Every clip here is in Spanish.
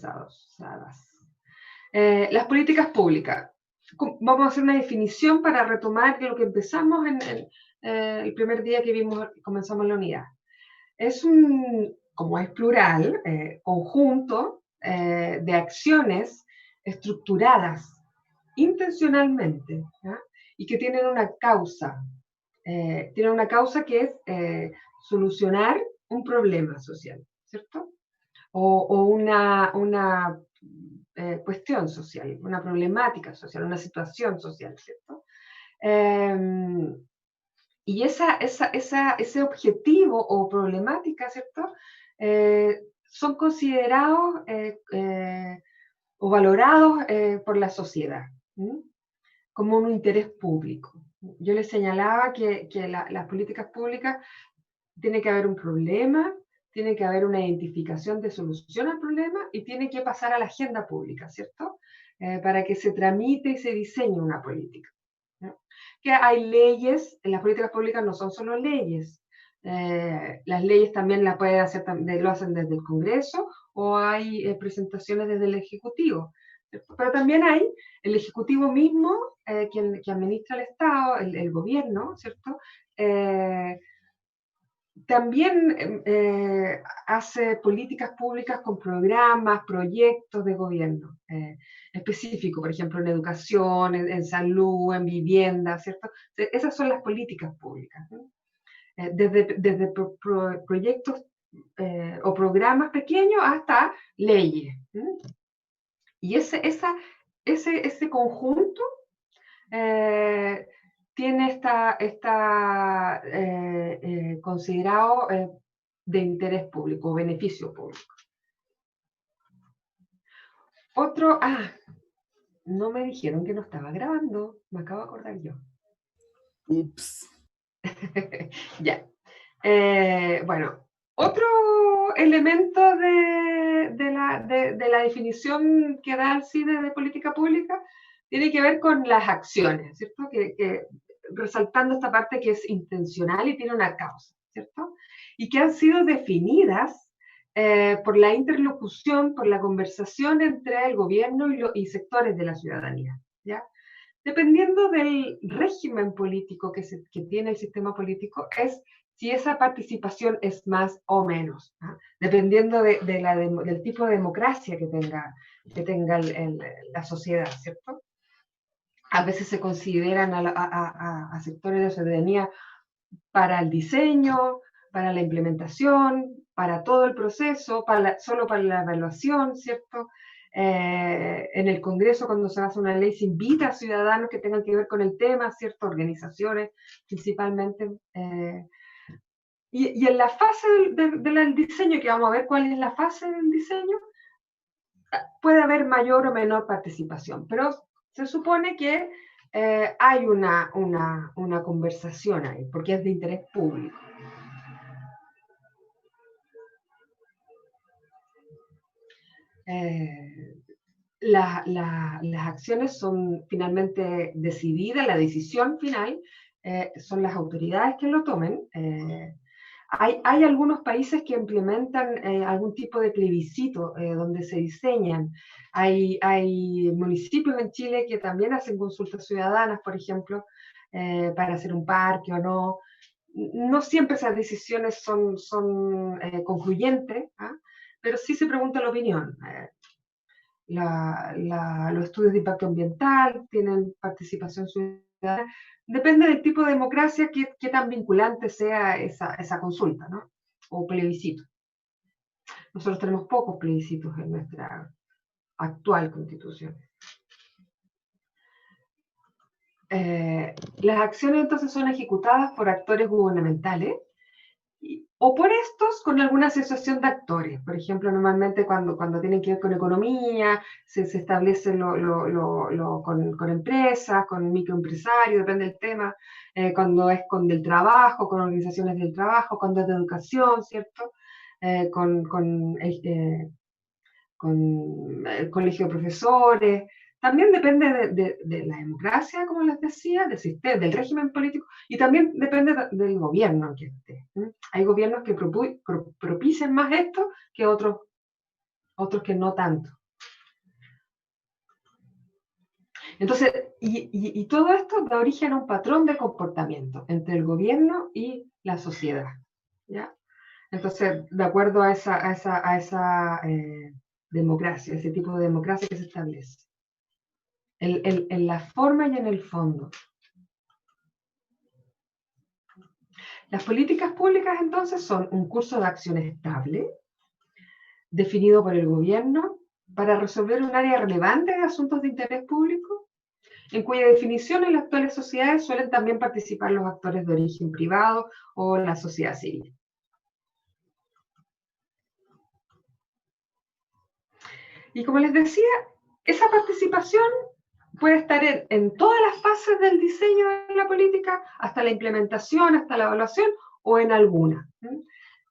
descentralizadas. Las políticas públicas. Vamos a hacer una definición para retomar lo que empezamos en el primer día que comenzamos la unidad. Es como es plural, conjunto de acciones estructuradas intencionalmente, ¿ya? Y que tienen una causa. Tienen una causa que es solucionar un problema social, ¿cierto? O una cuestión social, una problemática social, una situación social, ¿cierto? Y ese objetivo o problemática, ¿cierto? Son considerados o valorados por la sociedad, ¿sí? Como un interés público. Yo les señalaba que las políticas públicas tiene que haber un problema, tiene que haber una identificación de solución al problema y tiene que pasar a la agenda pública, ¿cierto? Para que se tramite y se diseñe una política, ¿no? Que hay leyes, las políticas públicas no son solo leyes. Las leyes también lo hacen desde el Congreso o hay presentaciones desde el Ejecutivo, ¿cierto? Pero también hay el Ejecutivo mismo, que administra el Estado, el gobierno, ¿cierto? También hace políticas públicas con programas, proyectos de gobierno específicos, por ejemplo, en educación, en salud, en vivienda, ¿cierto? Esas son las políticas públicas, ¿no? Desde proyectos o programas pequeños hasta leyes, ¿no? Y ese conjunto tiene considerado de interés público, beneficio público. No me dijeron que no estaba grabando, me acabo de acordar yo. Ups. Ya. Bueno, otro elemento de la definición que da el CIDE de política pública tiene que ver con las acciones, ¿cierto? Que resaltando esta parte que es intencional y tiene una causa, ¿cierto? Y que han sido definidas por la interlocución, por la conversación entre el gobierno y sectores de la ciudadanía, ¿ya? Dependiendo del régimen político que tiene el sistema político, es si esa participación es más o menos, ¿no? Dependiendo del tipo de democracia que tenga la sociedad, ¿cierto? A veces se consideran a sectores de la ciudadanía para el diseño, para la implementación, para todo el proceso, solo para la evaluación, ¿cierto? En el Congreso, cuando se hace una ley, se invita a ciudadanos que tengan que ver con el tema, ¿cierto? Organizaciones, principalmente. Y en la fase del diseño, que vamos a ver cuál es la fase del diseño, puede haber mayor o menor participación, pero se supone que hay una conversación ahí, porque es de interés público. Las acciones son finalmente decididas, la decisión final son las autoridades que lo tomen. Hay algunos países que implementan algún tipo de plebiscito donde se diseñan. Hay municipios en Chile que también hacen consultas ciudadanas, por ejemplo, para hacer un parque o no. No siempre esas decisiones son concluyentes, ¿ah? Pero sí se pregunta la opinión. Los estudios de impacto ambiental tienen participación ciudadana. Depende del tipo de democracia qué tan vinculante sea esa consulta, ¿no? O plebiscito. Nosotros tenemos pocos plebiscitos en nuestra actual constitución. Las acciones entonces son ejecutadas por actores gubernamentales o por estos con alguna asociación de actores. Por ejemplo, normalmente cuando tienen que ver con economía, se establece con empresas, con microempresarios, depende del tema, cuando es con del trabajo, con organizaciones del trabajo, cuando es de educación, ¿cierto? Con el colegio de profesores. También depende de la democracia, como les decía, del sistema, del régimen político, y también depende del gobierno que esté. Hay gobiernos que propician más esto que otros otros que no tanto. Entonces, y todo esto da origen a un patrón de comportamiento entre el gobierno y la sociedad, ¿ya? Entonces, de acuerdo a esa democracia, ese tipo de democracia que se establece, en la forma y en el fondo. Las políticas públicas, entonces, son un curso de acción estable, definido por el gobierno, para resolver un área relevante de asuntos de interés público, en cuya definición en las actuales sociedades suelen también participar los actores de origen privado o la sociedad civil. Y como les decía, esa participación puede estar en todas las fases del diseño de la política, hasta la implementación, hasta la evaluación, o en alguna.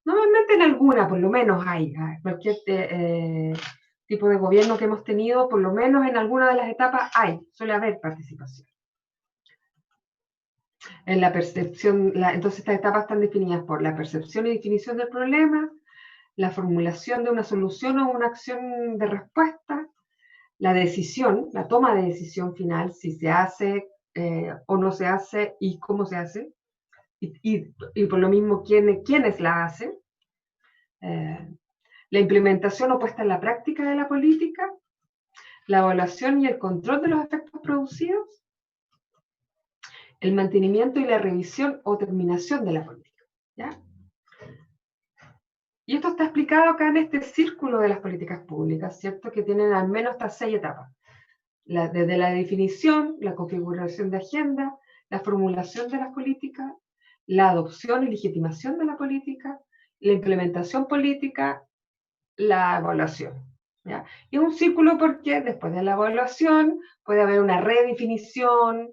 Normalmente en alguna, por lo menos hay. Cualquier tipo de gobierno que hemos tenido, por lo menos en alguna de las etapas suele haber participación. En la percepción, entonces estas etapas están definidas por la percepción y definición del problema, la formulación de una solución o una acción de respuesta, la decisión, la toma de decisión final, si se hace o no se hace y cómo se hace, y por lo mismo quiénes la hacen, la implementación o puesta en la práctica de la política, la evaluación y el control de los efectos producidos, el mantenimiento y la revisión o terminación de la política, ¿ya? Y esto está explicado acá en este círculo de las políticas públicas, ¿cierto? Que tienen al menos estas 6 etapas. Desde la definición, la configuración de agenda, la formulación de las políticas, la adopción y legitimación de la política, la implementación política, la evaluación, ¿ya? Y es un círculo porque después de la evaluación puede haber una redefinición,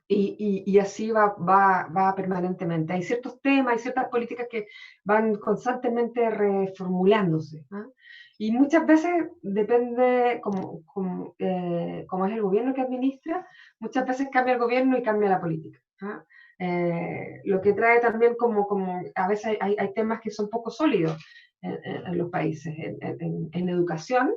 y así va permanentemente. Hay ciertos temas, hay ciertas políticas que van constantemente reformulándose, ¿no? Y muchas veces depende, como es el gobierno que administra, muchas veces cambia el gobierno y cambia la política, ¿no? Lo que trae también como a veces hay temas que son poco sólidos en los países. En educación,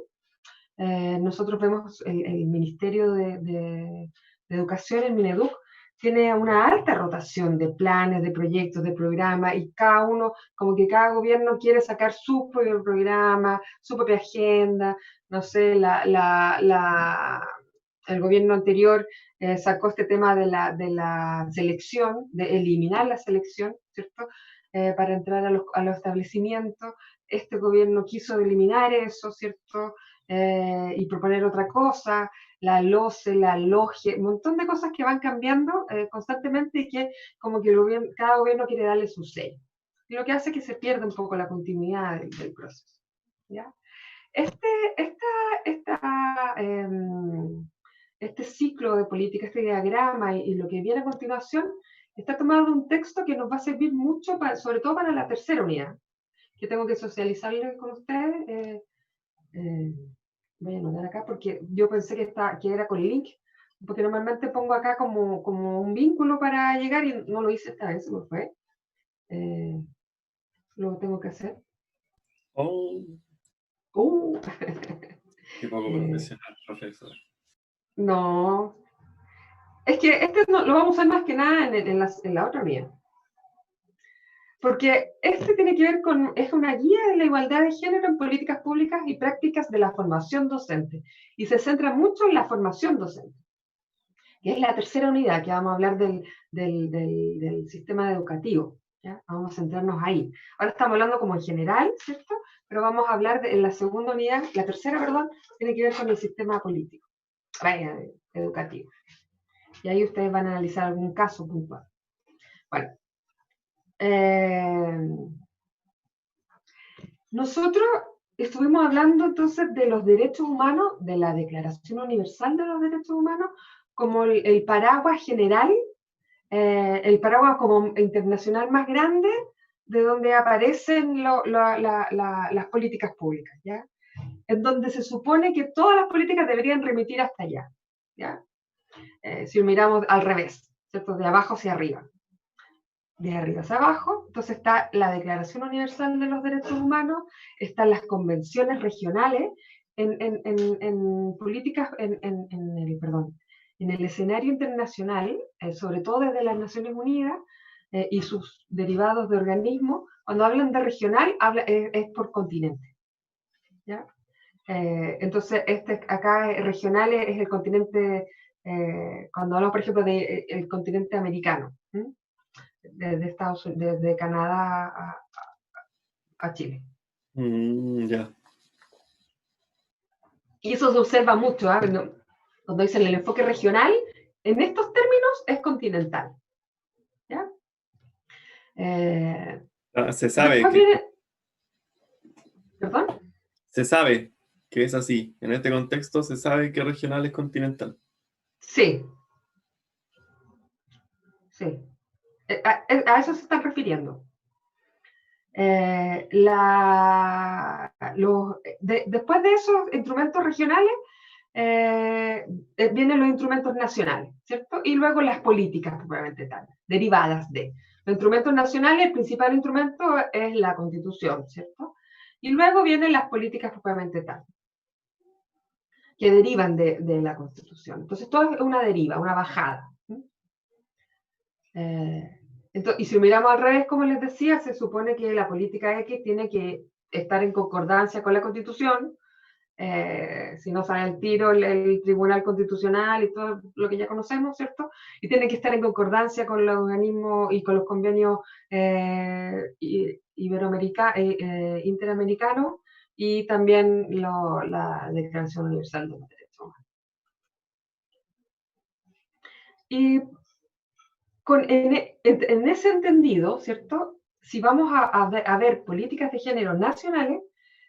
nosotros vemos el Ministerio de Educación, el Mineduc, tiene una alta rotación de planes, de proyectos, de programas, y cada uno, como que cada gobierno quiere sacar su propio programa, su propia agenda. No sé, el gobierno anterior sacó este tema de la selección, de eliminar la selección, ¿cierto? Para entrar a los establecimientos. Este gobierno quiso eliminar eso, ¿cierto? Y proponer otra cosa, la LOCE, la LOGE, un montón de cosas que van cambiando constantemente y que como que cada gobierno quiere darle su sello. Y lo que hace es que se pierda un poco la continuidad del proceso, ¿ya? Este ciclo de política, este diagrama y lo que viene a continuación, está tomado de un texto que nos va a servir mucho, sobre todo para la tercera unidad, que tengo que socializarlo con ustedes. Voy a anotar acá porque yo pensé que era con link, porque normalmente pongo acá como un vínculo para llegar y no lo hice esta vez, se me fue. Lo tengo que hacer. Oh, Uh. qué poco profesional, profesor. No. Es que este lo vamos a usar más que nada en la otra vía. Porque este tiene que ver es una guía de la igualdad de género en políticas públicas y prácticas de la formación docente. Y se centra mucho en la formación docente, que es la tercera unidad, que vamos a hablar del sistema educativo, ¿ya? Vamos a centrarnos ahí. Ahora estamos hablando como en general, ¿cierto? Pero vamos a hablar en la segunda unidad, la tercera, perdón, tiene que ver con el sistema político, educativo. Y ahí ustedes van a analizar algún caso puntual. Bueno. Nosotros estuvimos hablando entonces de los derechos humanos, de la Declaración Universal de los Derechos Humanos, como el paraguas general, el paraguas como internacional más grande, de donde aparecen las políticas públicas, ¿ya? En donde se supone que todas las políticas deberían remitir hasta allá, ¿ya? Si lo miramos al revés, ¿cierto? De abajo hacia arriba. de arriba hacia abajo. Entonces está la Declaración Universal de los Derechos Humanos, están las convenciones regionales en políticas, en el escenario internacional, sobre todo desde las Naciones Unidas y sus derivados de organismos. Cuando hablan de regional, es por continente, ¿ya? Entonces, acá regional es el continente, cuando hablamos, por ejemplo, del continente americano, desde Canadá a Chile. Ya. Y eso se observa mucho, cuando dicen el enfoque regional, en estos términos es continental. ¿Ya? Se sabe después que, viene... ¿Perdón? se sabe que es así. En este contexto se sabe que regional es continental. Sí. Sí. A eso se están refiriendo. Después de esos instrumentos regionales, vienen los instrumentos nacionales, ¿cierto? Y luego las políticas, propiamente tal, derivadas de. Los instrumentos nacionales, el principal instrumento es la Constitución, ¿cierto? Y luego vienen las políticas propiamente tal, que derivan de la Constitución. Entonces, todo es una deriva, una bajada. Entonces, y si lo miramos al revés, como les decía, se supone que la política X tiene que estar en concordancia con la Constitución, si no sale el tiro el Tribunal Constitucional y todo lo que ya conocemos, ¿cierto? Y tiene que estar en concordancia con los organismos y con los convenios interamericanos y también la Declaración Universal de los Derechos Humanos. Y en ese entendido, ¿cierto? Si vamos a ver políticas de género nacionales,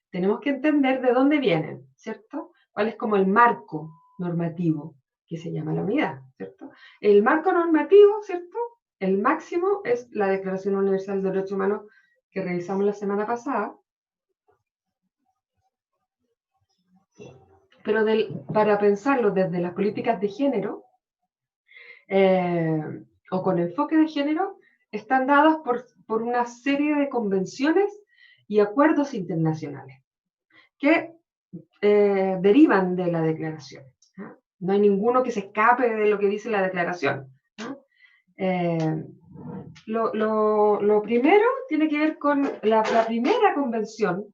tenemos que entender de dónde vienen, ¿cierto? ¿Cuál es como el marco normativo que se llama la unidad, ¿cierto? El marco normativo, ¿cierto? El máximo es la Declaración Universal de Derechos Humanos que revisamos la semana pasada. Pero para pensarlo desde las políticas de género, o con enfoque de género, están dadas por una serie de convenciones y acuerdos internacionales que derivan de la declaración. ¿No? No hay ninguno que se escape de lo que dice la declaración. ¿No? Lo primero tiene que ver con la primera convención,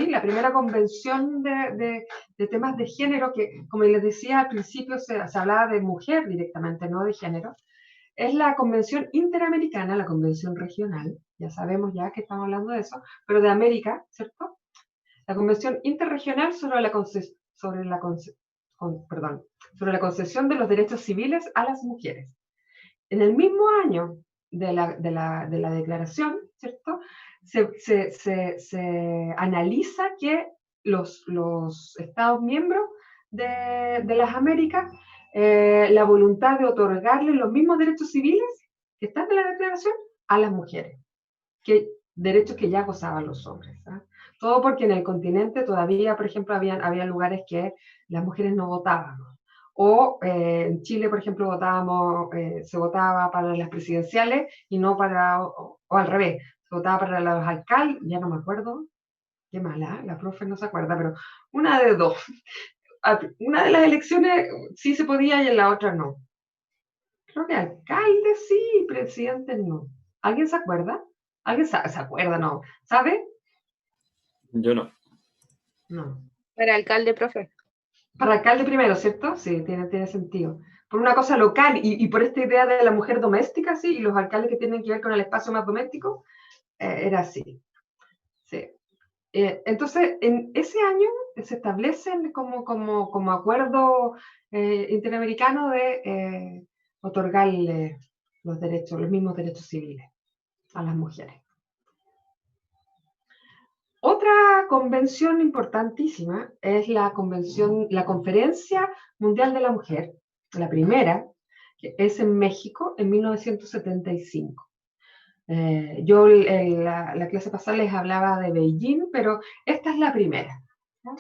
la primera convención de temas de género, que como les decía al principio se hablaba de mujer directamente, no de género, es la Convención Interamericana, la Convención Regional, ya sabemos ya que estamos hablando de eso, pero de América, ¿cierto? La Convención Interregional sobre la concesión de los derechos civiles a las mujeres. En el mismo año de la declaración, ¿cierto? Se analiza que los Estados miembros de las Américas, la voluntad de otorgarle los mismos derechos civiles que están en la declaración a las mujeres, derechos que ya gozaban los hombres. ¿eh? Todo porque en el continente todavía, por ejemplo, había lugares que las mujeres no votaban. O en Chile, por ejemplo, se votaba para las presidenciales y no para, o al revés, se votaba para los alcaldes, ya no me acuerdo, qué mala, la profe no se acuerda, pero una de dos. Una de las elecciones sí se podía y en la otra no. Creo que alcalde sí, presidente no. ¿Alguien se acuerda? ¿Alguien se acuerda? No. ¿Sabe? Yo no. No. Para alcalde, profe. Para alcalde primero, ¿cierto? Sí, tiene sentido. Por una cosa local y por esta idea de la mujer doméstica, sí, y los alcaldes que tienen que ver con el espacio más doméstico, era así. Sí. Entonces, en ese año se establecen como acuerdo interamericano de otorgarle los mismos derechos civiles a las mujeres. Otra convención importantísima es la Conferencia Mundial de la Mujer, la primera, que es en México en 1975. Yo la clase pasada les hablaba de Beijing, pero esta es la primera. ¿no?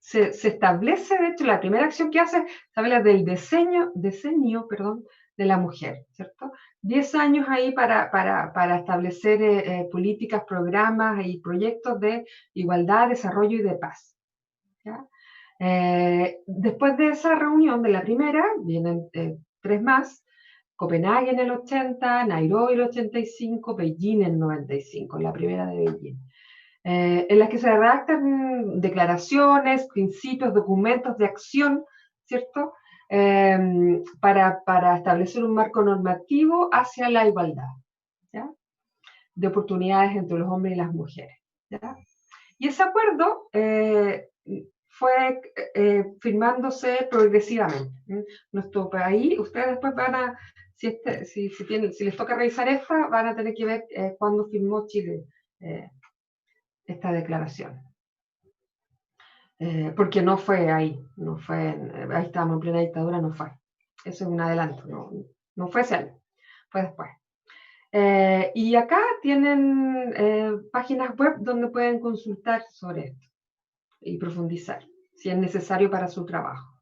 se establece, de hecho, la primera acción que hace, se habla del diseño, de la mujer, ¿cierto? 10 años ahí para establecer políticas, programas y proyectos de igualdad, desarrollo y de paz. ¿Ya? Después de esa reunión, de la primera, vienen 3 más: Copenhague en el 80, Nairobi en el 85, Beijing en el 95, la primera de Beijing. En las que se redactan declaraciones, principios, documentos de acción, ¿cierto? Para establecer un marco normativo hacia la igualdad, ¿ya? De oportunidades entre los hombres y las mujeres, ¿ya? Y ese acuerdo fue firmándose progresivamente. Nuestro país, ustedes después van a, si les toca revisar esta, van a tener que ver cuándo firmó Chile esta declaración. Porque no fue ahí, no fue, ahí estábamos en plena dictadura, no fue. Eso es un adelanto, no fue ese año, fue después. Y acá tienen páginas web donde pueden consultar sobre esto y profundizar, si es necesario para su trabajo.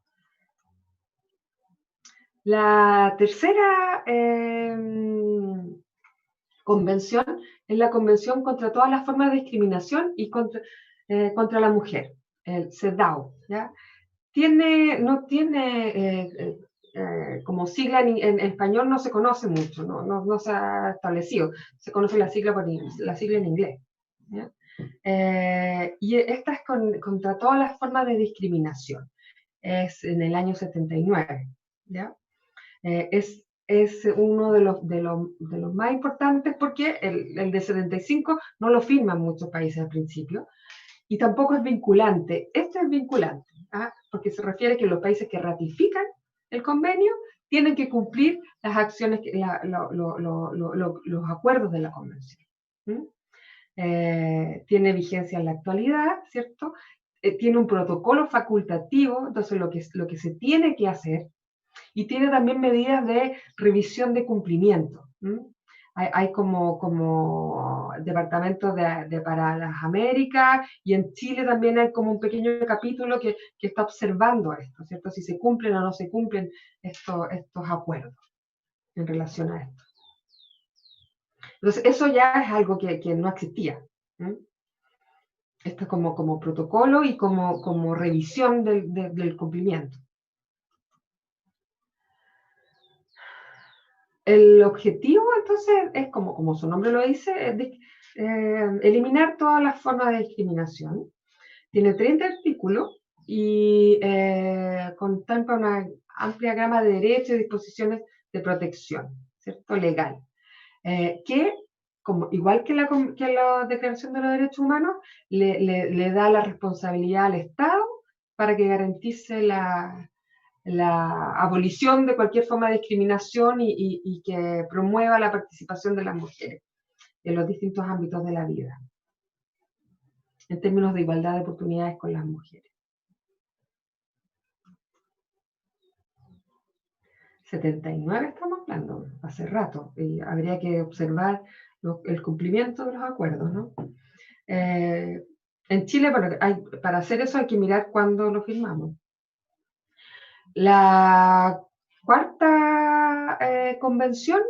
La tercera convención es la Convención contra todas las formas de discriminación y contra la mujer, el CEDAW, ¿ya? No tiene como sigla en español, no se conoce mucho, no se ha establecido, se conoce la sigla en inglés, ¿ya? Y esta es contra todas las formas de discriminación, es en el año 79, ¿ya? Es uno de los más importantes porque el de 75 no lo firman muchos países al principio, y tampoco es vinculante. Este es vinculante, porque se refiere a que los países que ratifican el convenio tienen que cumplir las acciones, los acuerdos de la convención. Tiene vigencia en la actualidad, ¿cierto? Tiene un protocolo facultativo, entonces lo que se tiene que hacer, y tiene también medidas de revisión de cumplimiento. Hay como departamentos para las Américas, y en Chile también hay como un pequeño capítulo que está observando esto, ¿cierto? Si se cumplen o no se cumplen estos acuerdos en relación a esto. Entonces, eso ya es algo que no existía. Esto es como protocolo y como revisión del cumplimiento. El objetivo, entonces, es como su nombre lo dice, eliminar todas las formas de discriminación. Tiene 30 artículos y contempla una amplia gama de derechos y disposiciones de protección, ¿cierto? Legal. Que, igual que la Declaración de los Derechos Humanos, le da la responsabilidad al Estado para que garantice la abolición de cualquier forma de discriminación y que promueva la participación de las mujeres en los distintos ámbitos de la vida, en términos de igualdad de oportunidades con las mujeres. 79 estamos hablando, hace rato, y habría que observar el cumplimiento de los acuerdos, ¿no? En Chile, bueno, para hacer eso hay que mirar cuándo lo firmamos. La cuarta convención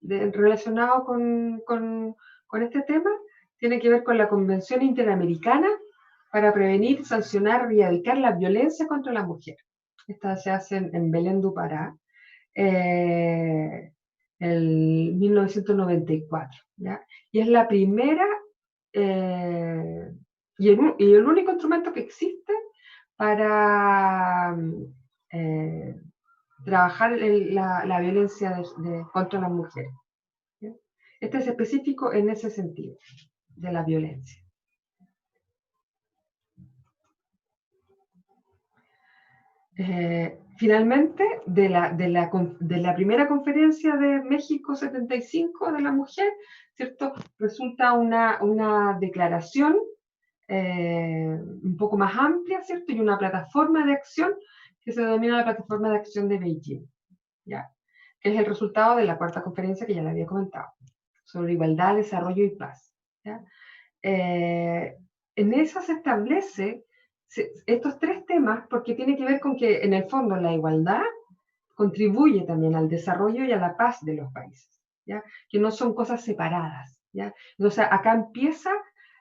relacionada con este tema tiene que ver con la Convención Interamericana para prevenir, sancionar y erradicar la violencia contra la mujer. Esta se hace en Belén do Pará, en 1994, ¿ya? Y es la primera y el único instrumento que existe para trabajar la violencia contra las mujeres, ¿sí? Este es específico en ese sentido, de la violencia. Finalmente, de la primera conferencia de México 75 de la mujer, ¿cierto? Resulta una declaración un poco más amplia, ¿cierto? Y una plataforma de acción que se denomina la Plataforma de Acción de Beijing, ¿ya? Que es el resultado de la cuarta conferencia que ya le había comentado, sobre igualdad, desarrollo y paz, ¿ya? En esa se establece, estos tres temas, porque tiene que ver con que en el fondo la igualdad contribuye también al desarrollo y a la paz de los países, ¿ya? Que no son cosas separadas, ¿ya? Entonces acá empieza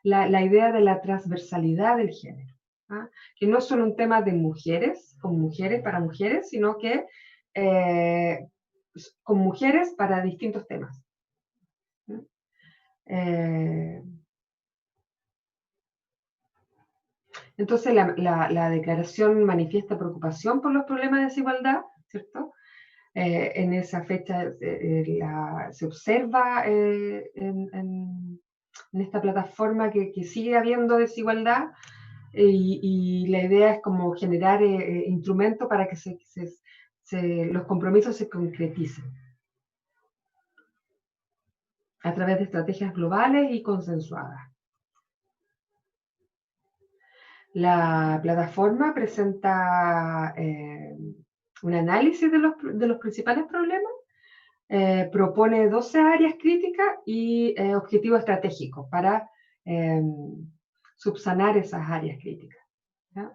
la idea de la transversalidad del género, ¿ah? Que no es solo un tema de mujeres, con mujeres para mujeres, sino que con mujeres para distintos temas. Entonces la declaración manifiesta preocupación por los problemas de desigualdad, ¿cierto? En esa fecha se observa en esta plataforma que sigue habiendo desigualdad y la idea es como generar instrumentos para que los compromisos se concreticen a través de estrategias globales y consensuadas. La plataforma presenta un análisis de los principales problemas, propone 12 áreas críticas y objetivos estratégicos para subsanar esas áreas críticas, ¿ya?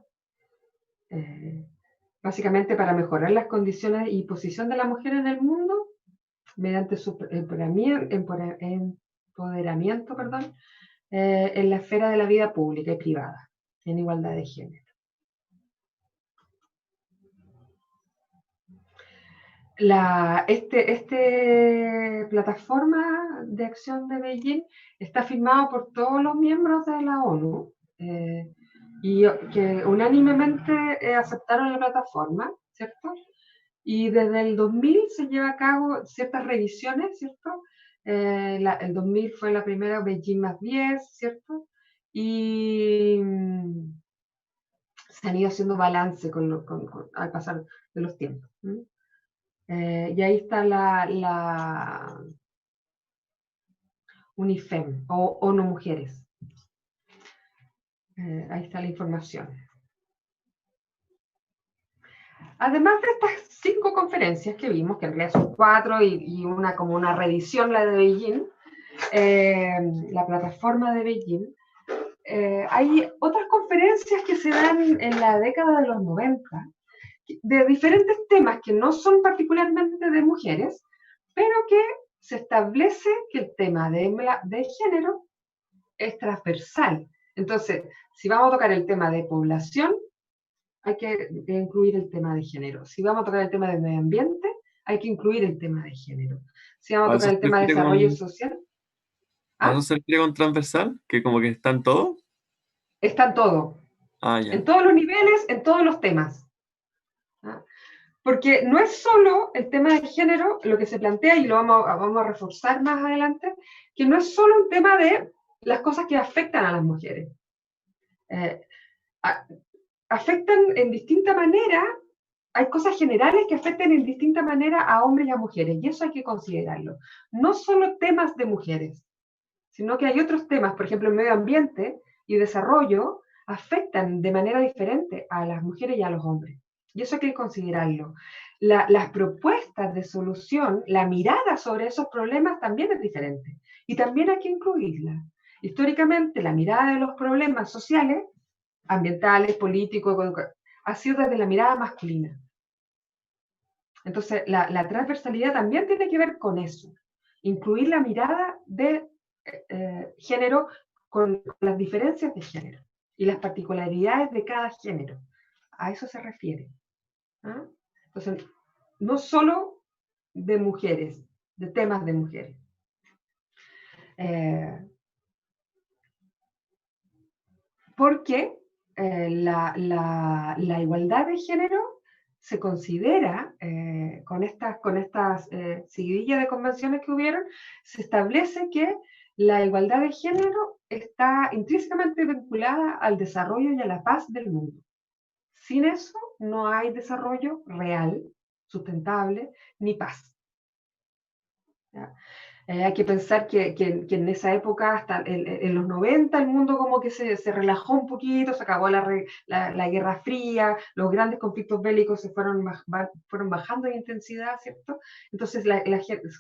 Básicamente para mejorar las condiciones y posición de la mujer en el mundo mediante su empoderamiento, en la esfera de la vida pública y privada, en igualdad de género. Plataforma de acción de Beijing está firmado por todos los miembros de la ONU y que unánimemente aceptaron la plataforma, ¿cierto? Y desde el 2000 se lleva a cabo ciertas revisiones, ¿cierto? El 2000 fue la primera Beijing +10, ¿cierto? Y se han ido haciendo balance al pasar de los tiempos. Y ahí está la UNIFEM, o ONU Mujeres. Ahí está la información. Además de estas 5 conferencias que vimos, que en realidad son 4 y una como una revisión, la de Beijing, la plataforma de Beijing, hay otras conferencias que se dan en la década de los 90, de diferentes temas que no son particularmente de mujeres, pero que se establece que el tema de género es transversal. Entonces, si vamos a tocar el tema de población, hay que incluir el tema de género. Si vamos a tocar el tema de medio ambiente, hay que incluir el tema de género. Si vamos a tocar el tema de desarrollo social... ¿A eso se refiere con transversal? ¿Que como que está en todo? Está en todo. Ah, ya. En todos los niveles, en todos los temas. ¿Ah? Porque no es solo el tema de género lo que se plantea, y lo vamos a reforzar más adelante, que no es solo un tema de las cosas que afectan a las mujeres. Afectan en distinta manera, hay cosas generales que afectan en distinta manera a hombres y a mujeres, y eso hay que considerarlo. No solo temas de mujeres, sino que hay otros temas, por ejemplo, el medio ambiente y desarrollo, afectan de manera diferente a las mujeres y a los hombres. Y eso hay que considerarlo. Las propuestas de solución, la mirada sobre esos problemas también es diferente. Y también hay que incluirla. Históricamente, la mirada de los problemas sociales, ambientales, políticos, ha sido desde la mirada masculina. Entonces, la transversalidad también tiene que ver con eso. Incluir la mirada de género con las diferencias de género y las particularidades de cada género. A eso se refiere. ¿Ah? Entonces, no solo de mujeres, de temas de mujeres. Porque la igualdad de género se considera, con estas seguidillas de convenciones que hubieron, se establece que la igualdad de género está intrínsecamente vinculada al desarrollo y a la paz del mundo. Sin eso no hay desarrollo real, sustentable, ni paz. ¿Ya? Hay que pensar que en esa época, hasta en los 90, el mundo como que se relajó un poquito, se acabó la Guerra Fría, los grandes conflictos bélicos se fueron bajando de intensidad, ¿cierto? Entonces,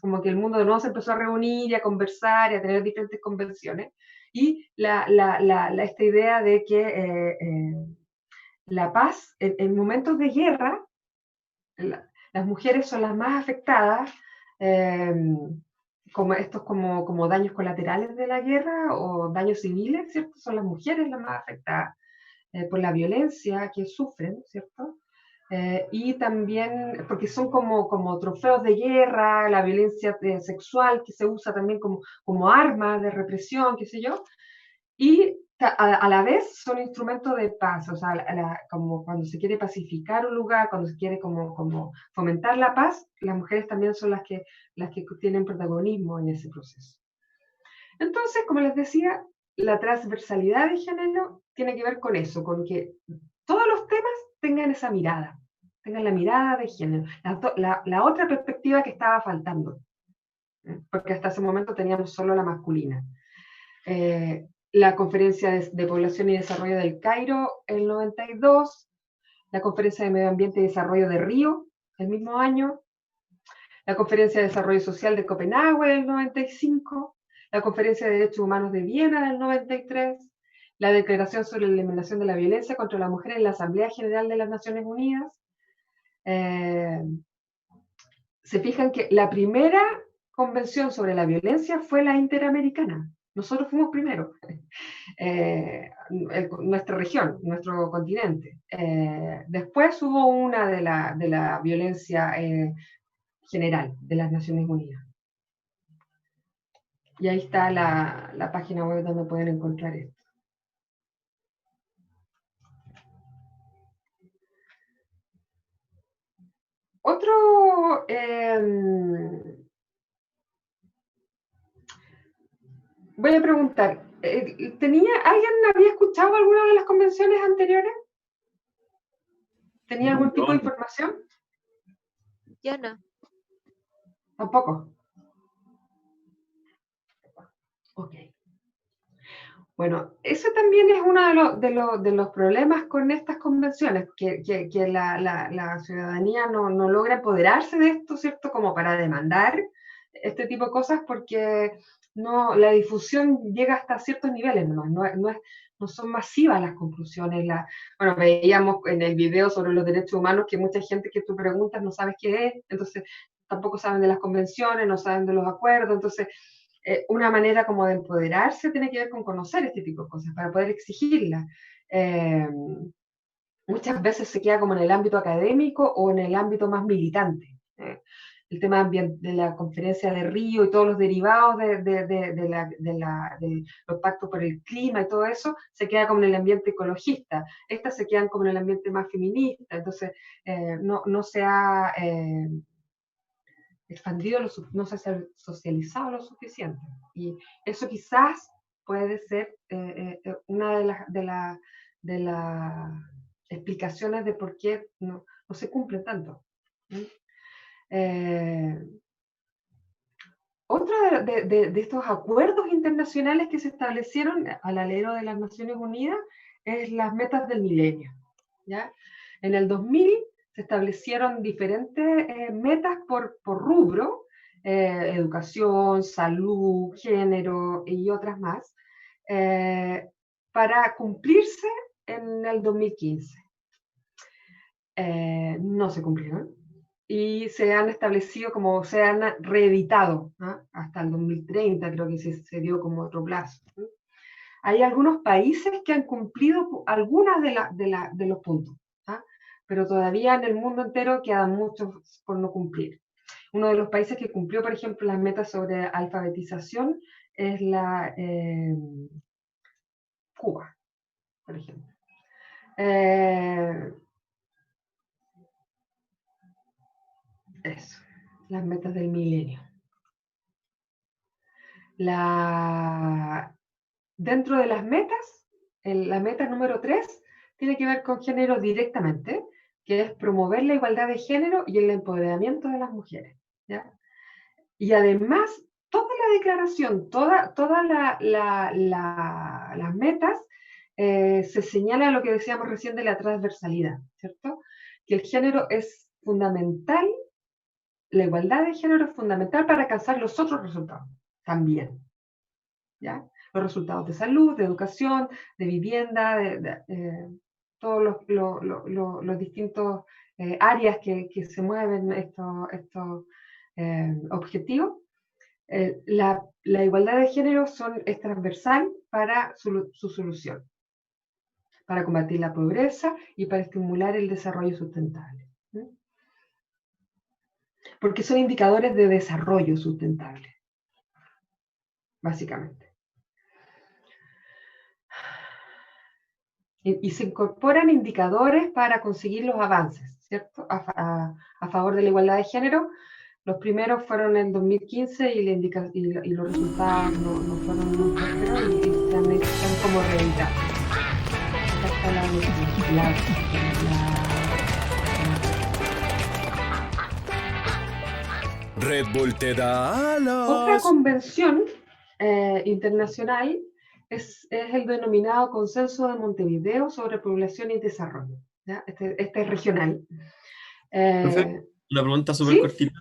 como que el mundo de nuevo se empezó a reunir y a conversar y a tener diferentes convenciones. Y esta idea de que la paz, en momentos de guerra, las mujeres son las más afectadas, como daños colaterales de la guerra o daños civiles, ¿cierto? Son las mujeres las más afectadas por la violencia que sufren, ¿cierto? Y también porque son como trofeos de guerra, la violencia sexual que se usa también como arma de represión, qué sé yo, y a la vez son instrumentos de paz, o sea, como cuando se quiere pacificar un lugar, cuando se quiere como fomentar la paz, las mujeres también son las que tienen protagonismo en ese proceso. Entonces, como les decía, la transversalidad de género tiene que ver con eso, con que todos los temas tengan esa mirada, tengan la mirada de género, la otra perspectiva que estaba faltando, porque hasta ese momento teníamos solo la masculina. La Conferencia de Población y Desarrollo del Cairo, el 92, la Conferencia de Medio Ambiente y Desarrollo de Río, el mismo año, la Conferencia de Desarrollo Social de Copenhague, el 95, la Conferencia de Derechos Humanos de Viena, del 93, la Declaración sobre la Eliminación de la Violencia contra la Mujer en la Asamblea General de las Naciones Unidas. Se fijan que la primera convención sobre la violencia fue la interamericana. Nosotros fuimos primero. Nuestra región, nuestro continente. Después hubo una de la violencia general de las Naciones Unidas. Y ahí está la página web donde pueden encontrar esto. Otro... voy a preguntar, ¿alguien había escuchado alguna de las convenciones anteriores? ¿Tenía algún tipo de información? Yo no. Tampoco. Ok. Bueno, eso también es uno de los problemas con estas convenciones, que la ciudadanía no logra apoderarse de esto, ¿cierto? Como para demandar este tipo de cosas, porque la difusión llega hasta ciertos niveles nomás, no son masivas las conclusiones. Bueno, veíamos en el video sobre los derechos humanos que mucha gente que tú preguntas no sabes qué es, entonces tampoco saben de las convenciones, no saben de los acuerdos, entonces una manera como de empoderarse tiene que ver con conocer este tipo de cosas para poder exigirlas. Muchas veces se queda como en el ámbito académico o en el ámbito más militante. El tema de la conferencia de Río y todos los derivados de los pactos por el clima y todo eso, se queda como en el ambiente ecologista. Estas se quedan como en el ambiente más feminista, entonces no se ha expandido, no se ha socializado lo suficiente. Y eso quizás puede ser una de las explicaciones de por qué no se cumple tanto. Otro de estos acuerdos internacionales que se establecieron al alero de las Naciones Unidas es las metas del milenio, ¿ya? En el 2000 se establecieron diferentes metas por rubro, educación, salud, género y otras más, para cumplirse en el 2015. No se cumplieron y se han establecido se han reeditado, ¿no? Hasta el 2030, creo que se dio como otro plazo, ¿no? Hay algunos países que han cumplido algunas de los puntos, ¿no? Pero todavía en el mundo entero quedan muchos por no cumplir. Uno de los países que cumplió, por ejemplo, las metas sobre alfabetización es Cuba, por ejemplo. Eso, las metas del milenio. Dentro de las metas, la meta número 3 tiene que ver con género directamente, que es promover la igualdad de género y el empoderamiento de las mujeres, ¿ya? Y además, toda la declaración, todas las metas, se señala lo que decíamos recién de la transversalidad, ¿cierto? Que el género es fundamental, la igualdad de género es fundamental para alcanzar los otros resultados también, ¿ya? Los resultados de salud, de educación, de vivienda, todos los distintos áreas que se mueven estos objetivos. La igualdad de género es transversal para su solución, para combatir la pobreza y para estimular el desarrollo sustentable. ¿Sí? Porque son indicadores de desarrollo sustentable, básicamente. Y se incorporan indicadores para conseguir los avances, ¿cierto? A favor de la igualdad de género. Los primeros fueron en 2015 y los resultados no fueron muy prósperos y se han como reeditados. Acá está Red Bull te da Otra alas. convención internacional es el denominado Consenso de Montevideo sobre Población y Desarrollo. ¿Ya? Este es regional. Profe, una pregunta súper ¿sí? cortita.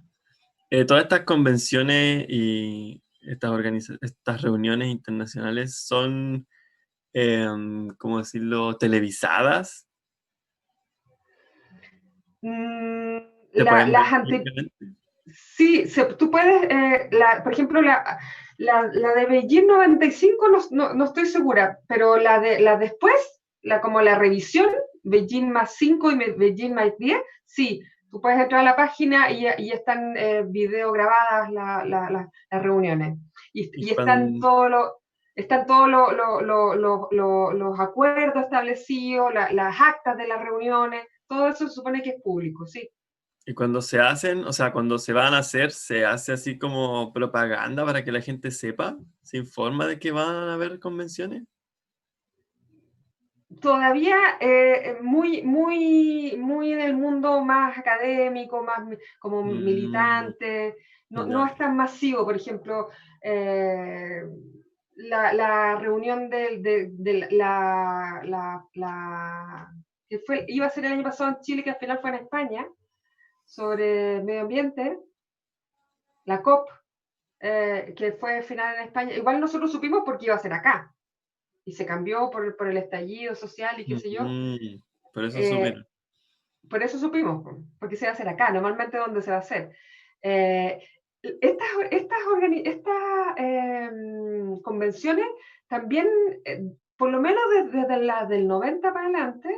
Todas estas convenciones y estas reuniones internacionales son, ¿cómo decirlo?, televisadas. ¿Se pueden ver públicamente? Sí, tú puedes, por ejemplo, la de Beijing 95 no estoy segura, pero la después, como la revisión, Beijing más 5 y Beijing más 10, sí, tú puedes entrar a la página y están video grabadas las reuniones. Y están todos los acuerdos establecidos, las actas de las reuniones, todo eso se supone que es público, sí. Y cuando se hacen, o sea, cuando se van a hacer, se hace así como propaganda para que la gente sepa, se informa de que van a haber convenciones. Todavía muy en el mundo más académico, más como militante, no es tan masivo. Por ejemplo, la reunión que iba a ser el año pasado en Chile, que al final fue en España, sobre medio ambiente, la COP, que fue final en España. Igual nosotros supimos porque iba a ser acá. Y se cambió por el estallido social y qué sé yo. Por eso supieron. Por eso supimos, porque se va a hacer acá, normalmente donde se va a hacer. Estas convenciones también, por lo menos desde la del 90 para adelante,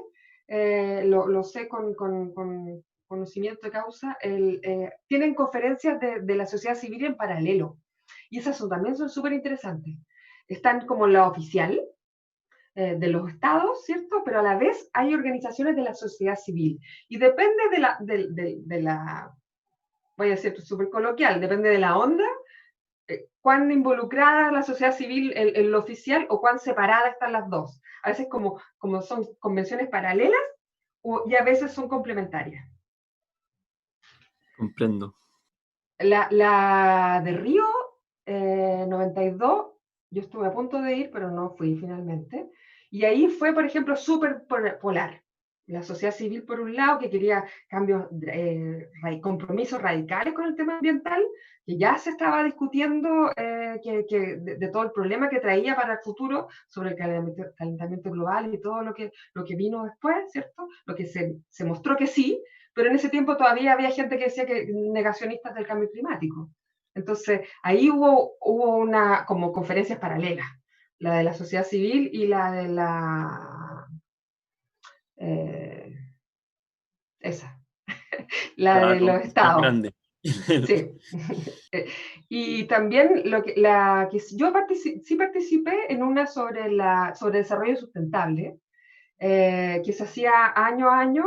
lo sé con conocimiento de causa, tienen conferencias de la sociedad civil en paralelo. Y esas también son súper interesantes. Están como la oficial, de los estados, ¿cierto? Pero a la vez hay organizaciones de la sociedad civil. Y depende de la voy a decir súper coloquial, depende de la onda, cuán involucrada la sociedad civil en lo oficial o cuán separada están las dos. A veces como son convenciones paralelas y a veces son complementarias. Comprendo. La de Río 92, yo estuve a punto de ir, pero no fui finalmente. Y ahí fue, por ejemplo, súper polar. La sociedad civil, por un lado, que quería cambios, compromisos radicales con el tema ambiental, que ya se estaba discutiendo de todo el problema que traía para el futuro sobre el calentamiento global y todo lo que vino después, ¿cierto? Lo que se mostró que sí, pero en ese tiempo todavía había gente que decía que negacionistas del cambio climático. Entonces, ahí hubo como conferencias paralelas, la de la sociedad civil y la de esa, la de los estados. Grande. Sí. Y también yo sí participé en una sobre desarrollo sustentable, que se hacía año a año,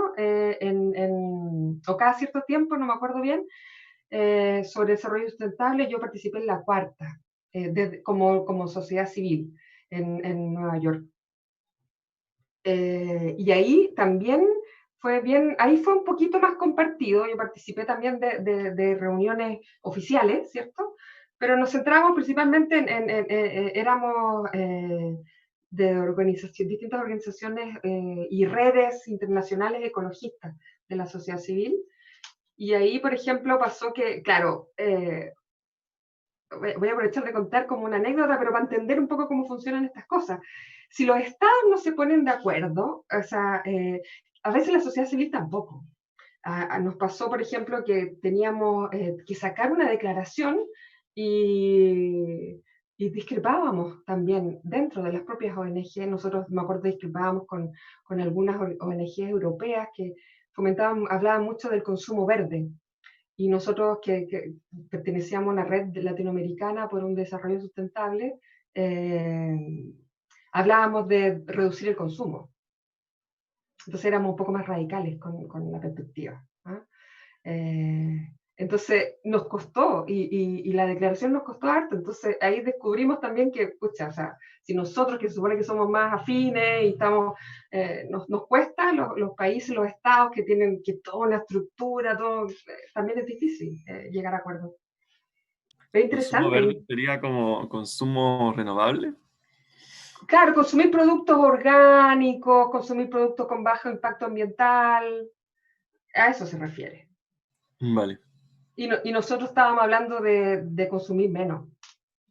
o cada cierto tiempo, no me acuerdo bien, sobre desarrollo sustentable. Yo participé en la cuarta, como sociedad civil en Nueva York. Y ahí también ahí fue un poquito más compartido. Yo participé también de reuniones oficiales, ¿cierto? Pero nos centramos principalmente éramos de distintas organizaciones y redes internacionales ecologistas de la sociedad civil. Y ahí, por ejemplo, pasó que, claro, voy a aprovechar de contar como una anécdota, pero para entender un poco cómo funcionan estas cosas. si los estados no se ponen de acuerdo, o sea, a veces la sociedad civil tampoco. Nos pasó, por ejemplo, que teníamos que sacar una declaración y discrepábamos también dentro de las propias ONG. Nosotros, me acuerdo, discrepábamos con algunas ONG europeas que hablaban mucho del consumo verde. Y nosotros que pertenecíamos a una red latinoamericana por un desarrollo sustentable, hablábamos de reducir el consumo. Entonces éramos un poco más radicales con la perspectiva. ¿Ah? Entonces nos costó, y la declaración nos costó harto. Entonces ahí descubrimos también que, pucha, o sea, si nosotros, que se supone que somos más afines y estamos, nos cuesta, los países, los estados que tienen que toda una estructura, todo, también es difícil llegar a acuerdos. Es ¿Consumo interesante. verde sería como consumo renovable? Claro, consumir productos orgánicos, consumir productos con bajo impacto ambiental, a eso se refiere. Vale. Y nosotros estábamos hablando de consumir menos,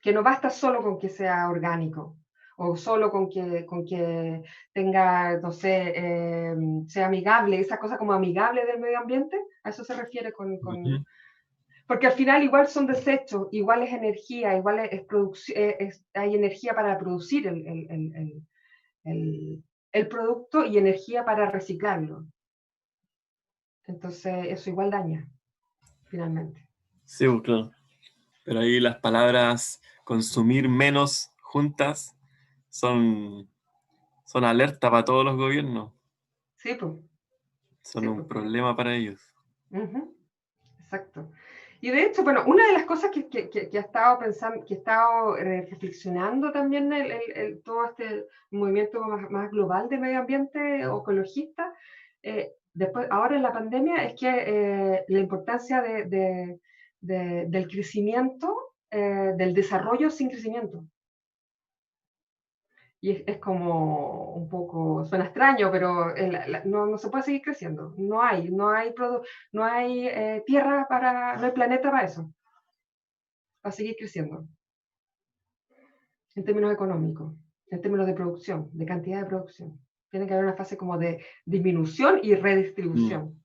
que no basta solo con que sea orgánico, o solo con que tenga, no sé, sea amigable, esa cosa como amigable del medio ambiente, a eso se refiere Ujú. porque al final igual son desechos, igual es energía, igual hay energía para producir el producto y energía para reciclarlo. Entonces eso igual daña, finalmente. Sí, pues, claro. Pero ahí las palabras consumir menos juntas son alerta para todos los gobiernos. Sí, pues. Son Sí, un pues. problema para ellos. Uh-huh. Exacto. Y de hecho, bueno, una de las cosas que he estado pensando, que he estado reflexionando también todo este movimiento más global de medio ambiente o ecologista, después, ahora en la pandemia, es que la importancia del crecimiento, del desarrollo sin crecimiento. Y es como un poco, suena extraño, pero no se puede seguir creciendo. No hay tierra no hay planeta para eso, para seguir creciendo. En términos económicos, en términos de producción, de cantidad de producción. Tiene que haber una fase como de disminución y redistribución.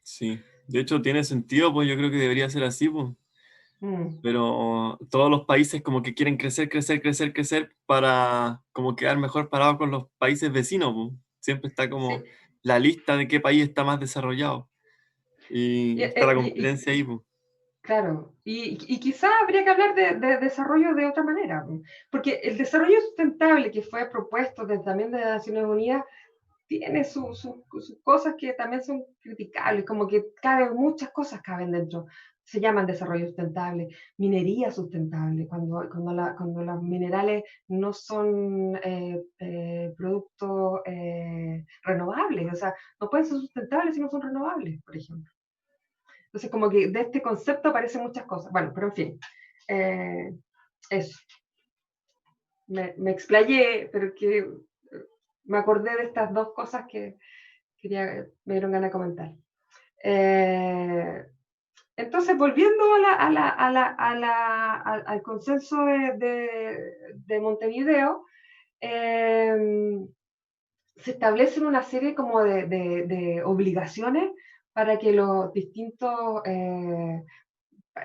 Sí. De hecho, tiene sentido, pues yo creo que debería ser así, pues. Pero todos los países como que quieren crecer, crecer, crecer, crecer para como quedar mejor parado con los países vecinos, pues. Siempre está como Sí. la lista de qué país está más desarrollado. Y está la Y competencia ahí, pues. claro, y quizá habría que hablar de desarrollo de otra manera, porque el desarrollo sustentable que fue propuesto también de las Naciones Unidas tiene sus cosas que también son criticables, como que muchas cosas caben dentro. Se llaman desarrollo sustentable, minería sustentable, cuando los minerales no son productos renovables, o sea, no pueden ser sustentables si no son renovables, por ejemplo. Entonces, como que de este concepto aparecen muchas cosas. Bueno, pero en fin, eso. Me explayé, pero que me acordé de estas dos cosas que me dieron ganas de comentar. Entonces, volviendo al consenso de Montevideo, se establecen una serie como de obligaciones para que los distintos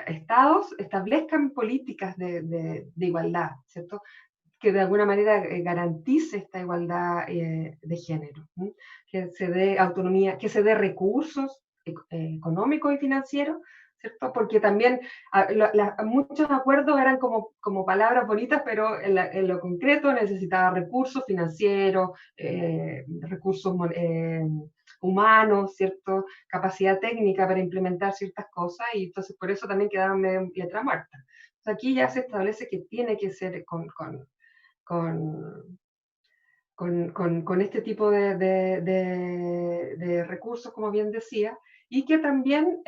estados establezcan políticas de igualdad, ¿cierto? Que de alguna manera garantice esta igualdad de género, ¿sí? Que se dé autonomía, que se dé recursos económicos y financieros, ¿cierto? Porque también muchos acuerdos eran como palabras bonitas, pero en lo concreto necesitaba recursos financieros, recursos humanos, ¿cierto? Capacidad técnica para implementar ciertas cosas, y entonces por eso también quedaban medio en letra muerta. Entonces aquí ya se establece que tiene que ser con este tipo de recursos, como bien decía, y que también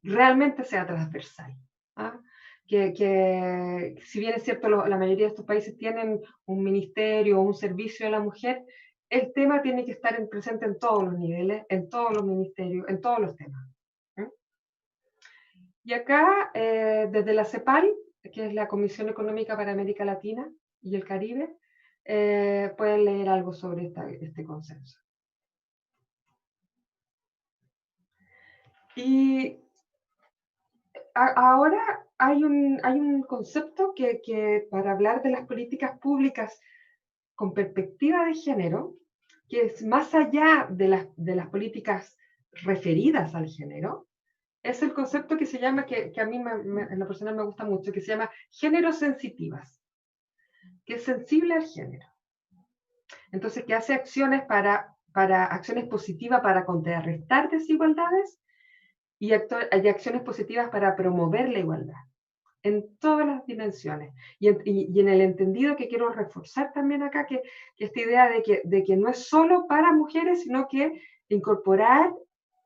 realmente sea transversal. ¿Ah? Que si bien es cierto, la mayoría de estos países tienen un ministerio o un servicio a la mujer, el tema tiene que estar presente en todos los niveles, en todos los ministerios, en todos los temas. Y acá, desde la CEPAL, que es la Comisión Económica para América Latina y el Caribe, pueden leer algo sobre este consenso. Y ahora hay un concepto que para hablar de las políticas públicas con perspectiva de género, que es más allá de las políticas referidas al género, es el concepto que se llama, que a mí en lo personal me gusta mucho, que se llama género sensitivas, que es sensible al género. Entonces, que hace acciones acciones positivas para contrarrestar desigualdades y acciones positivas para promover la igualdad en todas las dimensiones. Y en el entendido que quiero reforzar también acá, que esta idea de que no es solo para mujeres, sino que incorporar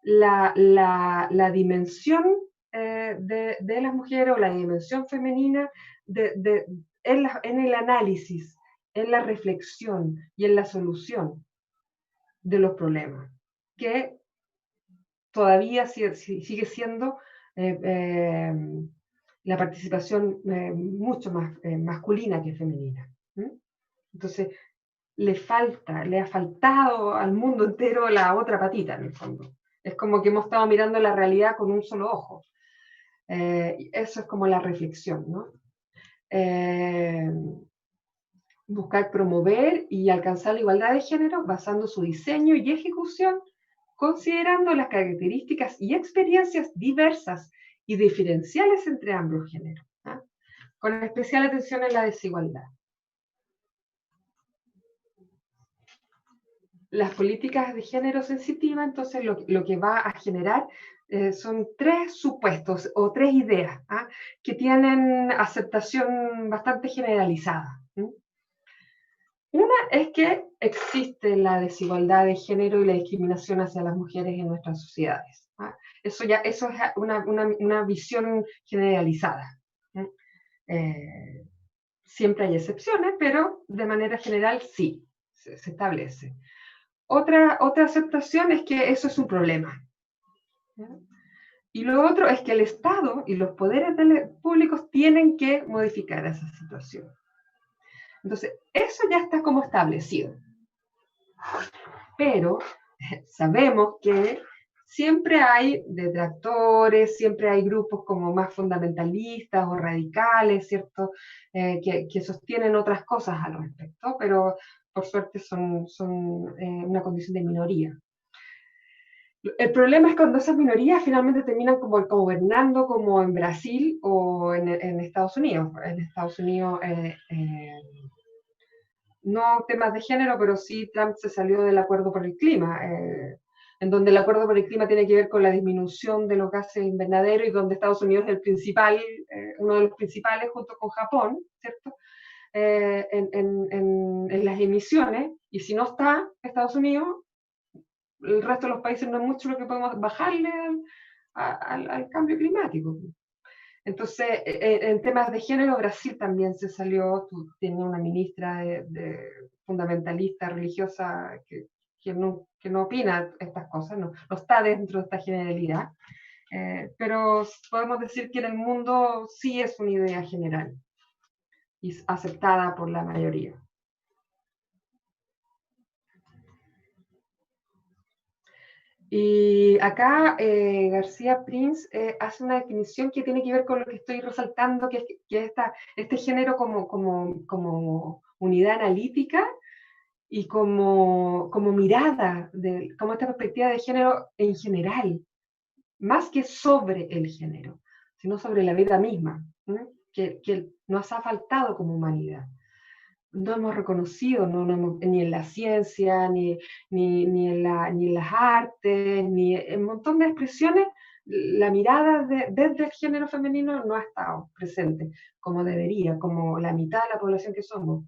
la dimensión de las mujeres o la dimensión femenina en el análisis, en la reflexión y en la solución de los problemas, que todavía sigue siendo la participación mucho más masculina que femenina. Entonces, le ha faltado al mundo entero la otra patita, en el fondo. Es como que hemos estado mirando la realidad con un solo ojo. Eso es como la reflexión, ¿no? Buscar promover y alcanzar la igualdad de género basando su diseño y ejecución, considerando las características y experiencias diversas y diferenciales entre ambos géneros, ¿eh? Con especial atención en la desigualdad. Las políticas de género sensitiva, entonces, lo que va a generar son 3 supuestos o 3 ideas, ¿eh? Que tienen aceptación bastante generalizada. Una es que existe la desigualdad de género y la discriminación hacia las mujeres en nuestras sociedades. Eso es una visión generalizada. Siempre hay excepciones, pero de manera general sí, se establece. Otra aceptación es que eso es un problema. Y lo otro es que el Estado y los poderes públicos tienen que modificar esa situación. Entonces, eso ya está como establecido. Pero sabemos que siempre hay detractores, siempre hay grupos como más fundamentalistas o radicales, ¿cierto? Que sostienen otras cosas al respecto, pero por suerte son una condición de minoría. El problema es cuando esas minorías finalmente terminan como gobernando como en Brasil o en Estados Unidos. En Estados Unidos, no temas de género, pero sí Trump se salió del acuerdo por el clima, en donde el acuerdo por el clima tiene que ver con la disminución de los gases invernadero y donde Estados Unidos es el principal, uno de los principales junto con Japón, ¿cierto? En las emisiones, y si no está Estados Unidos, el resto de los países no es mucho lo que podemos bajarle al cambio climático. Entonces, en temas de género, Brasil también se salió, tenía una ministra fundamentalista religiosa que no opina estas cosas, no está dentro de esta generalidad, pero podemos decir que en el mundo sí es una idea general y aceptada por la mayoría. Y acá García Prince hace una definición que tiene que ver con lo que estoy resaltando, que es este género como unidad analítica y como mirada, como esta perspectiva de género en general, más que sobre el género, sino sobre la vida misma, que nos ha faltado como humanidad. No hemos reconocido, ni en la ciencia, ni en las artes, ni en un montón de expresiones, la mirada desde el género femenino no ha estado presente como debería, como la mitad de la población que somos.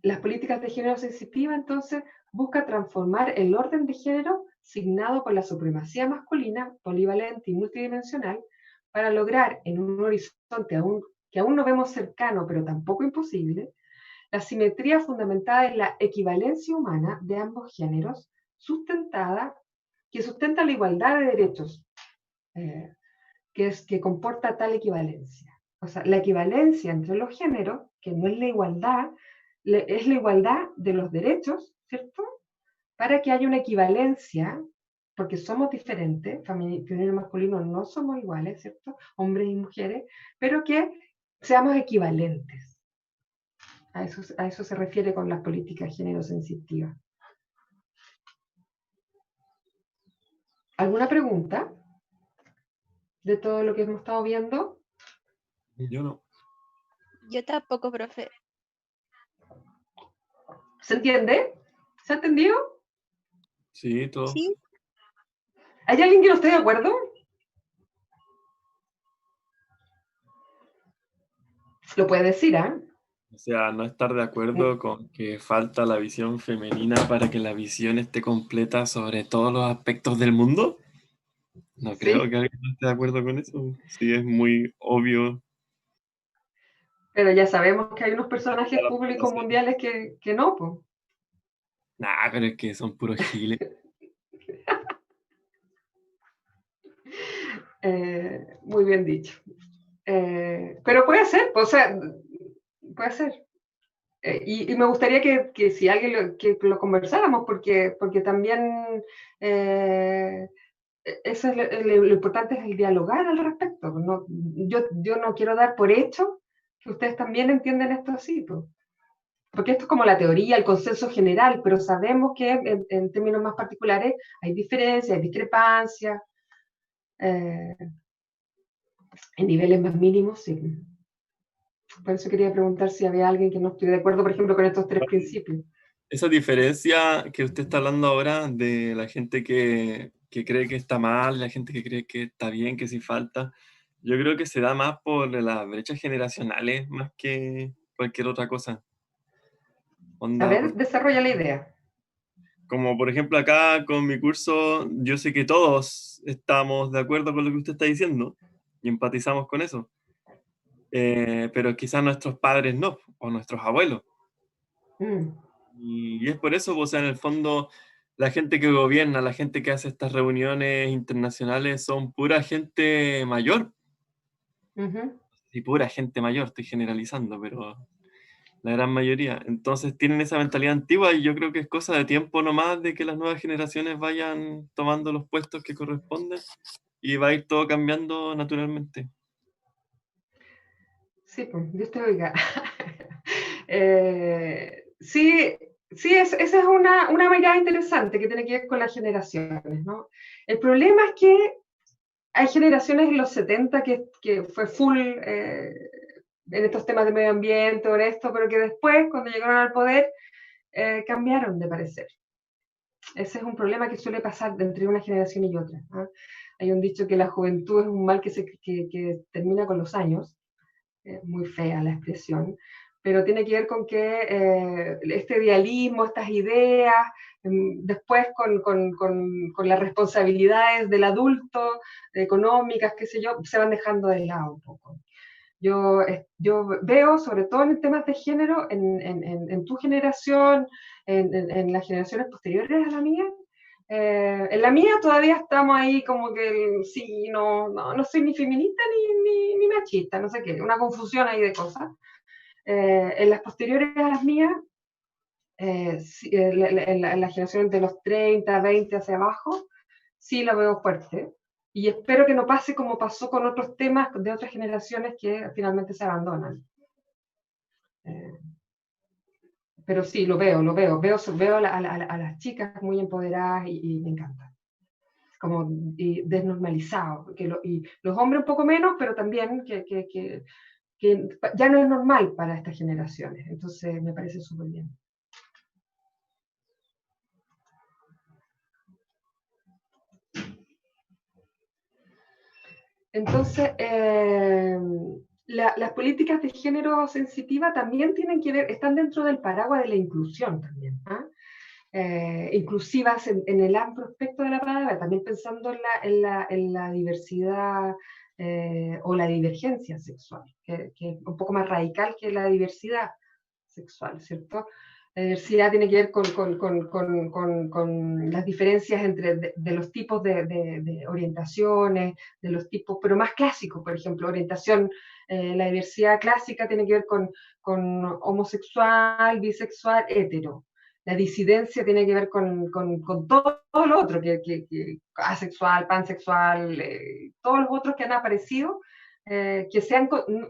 Las políticas de género sensitiva, entonces, buscan transformar el orden de género signado por la supremacía masculina, polivalente y multidimensional, para lograr en un horizonte que aún no vemos cercano, pero tampoco imposible, la simetría fundamentada en la equivalencia humana de ambos géneros, que sustenta la igualdad de derechos, que comporta tal equivalencia. O sea, la equivalencia entre los géneros, que no es la igualdad, es la igualdad de los derechos, ¿cierto? Para que haya una equivalencia, porque somos diferentes, femenino y masculino no somos iguales, ¿cierto? Hombres y mujeres, pero que seamos equivalentes. A eso se refiere con las políticas género-sensitivas. ¿Alguna pregunta de todo lo que hemos estado viendo? Yo no. Yo tampoco, profe. ¿Se entiende? ¿Se ha entendido? Sí, todo. Sí. ¿Hay alguien que no esté de acuerdo? Lo puede decir, ¿ah? O sea, no estar de acuerdo con que falta la visión femenina para que la visión esté completa sobre todos los aspectos del mundo. No creo Sí, que alguien no esté de acuerdo con eso. Sí, es muy obvio. pero ya sabemos que hay unos personajes Toda la públicos población. mundiales que no, pues. Nah, pero es que son puros giles. Muy bien dicho. Pero puede ser, o sea, puede ser. Y me gustaría que si alguien que lo conversáramos, porque también eso es lo importante es el dialogar al respecto. No, yo no quiero dar por hecho que ustedes también entienden esto así, pues. Porque esto es como la teoría, el consenso general, pero sabemos que en términos más particulares hay diferencias, hay discrepancias, en niveles más mínimos, sí. Por eso quería preguntar si había alguien que no estuviera de acuerdo, por ejemplo, con estos tres principios. Esa diferencia que usted está hablando ahora de la gente que cree que está mal, la gente que cree que está bien, que sí falta, yo creo que se da más por las brechas generacionales más que cualquier otra cosa. A Onda, ver, desarrolla la idea. como por ejemplo acá con mi curso, yo sé que todos estamos de acuerdo con lo que usted está diciendo y empatizamos con eso. Pero quizás nuestros padres no, o nuestros abuelos. Mm. Y es por eso, pues, o sea, en el fondo, la gente que gobierna, la gente que hace estas reuniones internacionales son pura gente mayor. Uh-huh. Y pura gente mayor, estoy generalizando, pero la gran mayoría. Entonces tienen esa mentalidad antigua y yo creo que es cosa de tiempo nomás de que las nuevas generaciones vayan tomando los puestos que corresponden y va a ir todo cambiando naturalmente. Sí, pues, Dios te oiga. Sí, sí, esa es una mirada interesante que tiene que ver con las generaciones, ¿no? El problema es que hay generaciones en los 70 que fue full en estos temas de medio ambiente o en esto, pero que después, cuando llegaron al poder, cambiaron de parecer. Ese es un problema que suele pasar entre una generación y otra, ¿no? Hay un dicho que la juventud es un mal que termina con los años, muy fea la expresión, pero tiene que ver con que este idealismo, estas ideas, después con las responsabilidades del adulto, económicas, qué sé yo, se van dejando de lado un poco. Yo veo, sobre todo en temas de género, en tu generación, en las generaciones posteriores a la mía, en la mía todavía estamos ahí como que sí, no soy ni feminista ni machista, no sé qué, una confusión ahí de cosas. En las posteriores a las mías, en la generación de los 30, 20 hacia abajo, sí la veo fuerte. Y espero que no pase como pasó con otros temas de otras generaciones que finalmente se abandonan. Pero sí, veo a las chicas muy empoderadas y me encanta. Como desnormalizado. Y los hombres un poco menos, pero también que ya no es normal para estas generaciones. Entonces me parece súper bien. Entonces, las políticas de género sensitiva también tienen que ver, están dentro del paraguas de la inclusión también, ¿ah? Inclusivas en el amplio aspecto de la palabra, también pensando en la diversidad o la divergencia sexual, que es un poco más radical que la diversidad sexual, ¿cierto? La diversidad tiene que ver con las diferencias de los tipos de orientaciones, de los tipos, pero más clásicos, por ejemplo, orientación La diversidad clásica tiene que ver con homosexual, bisexual, hetero. La disidencia tiene que ver con todo lo otro, que asexual, pansexual, todos los otros que han aparecido, que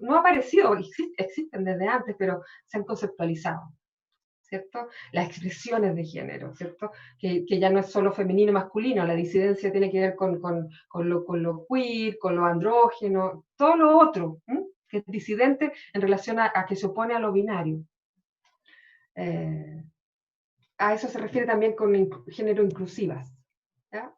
no aparecido, existen desde antes, pero se han conceptualizado, ¿cierto? Las expresiones de género, ¿cierto? Que ya no es solo femenino y masculino, la disidencia tiene que ver con lo queer, con lo andrógeno, todo lo otro, que es disidente en relación a que se opone a lo binario. A eso se refiere también con género inclusivas, ¿ya?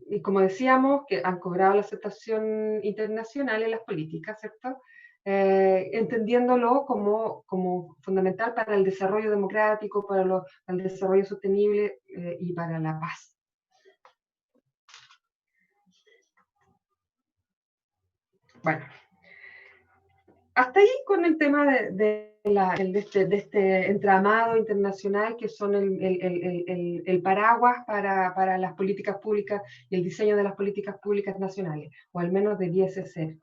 Y como decíamos, que han cobrado la aceptación internacional en las políticas, ¿cierto? Entendiéndolo como fundamental para el desarrollo democrático, para el desarrollo sostenible y para la paz. Bueno, hasta ahí con el tema de este entramado internacional que son el paraguas para las políticas públicas y el diseño de las políticas públicas nacionales, o al menos debiese ser.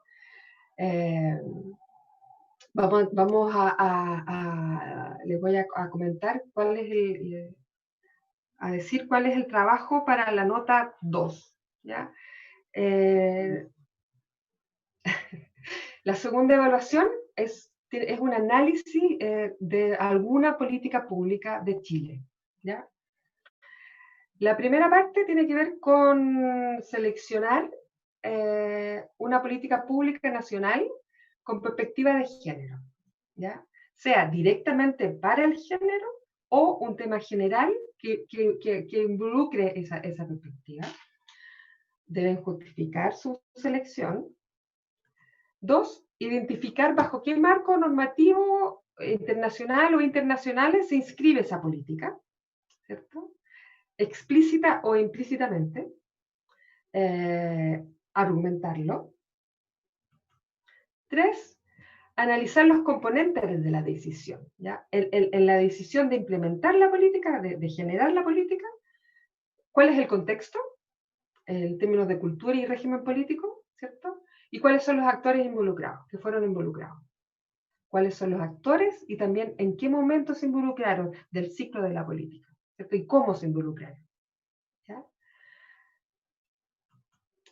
Les voy a comentar decir cuál es el trabajo para la nota 2, ¿ya? La segunda evaluación es un análisis de alguna política pública de Chile, ¿ya? La primera parte tiene que ver con seleccionar una política pública nacional con perspectiva de género, ¿ya? Sea directamente para el género o un tema general que involucre esa perspectiva. Deben justificar su selección. 2, identificar bajo qué marco normativo internacional o internacionales se inscribe esa política, ¿cierto? Explícita o implícitamente. Argumentarlo. 3, analizar los componentes de la decisión, ¿ya? En la decisión de implementar la política, de generar la política, ¿cuál es el contexto? En términos de cultura y régimen político, ¿cierto? Y cuáles son los actores involucrados, que fueron involucrados. Cuáles son los actores y también en qué momento se involucraron del ciclo de la política, ¿cierto? Y cómo se involucraron, ¿ya?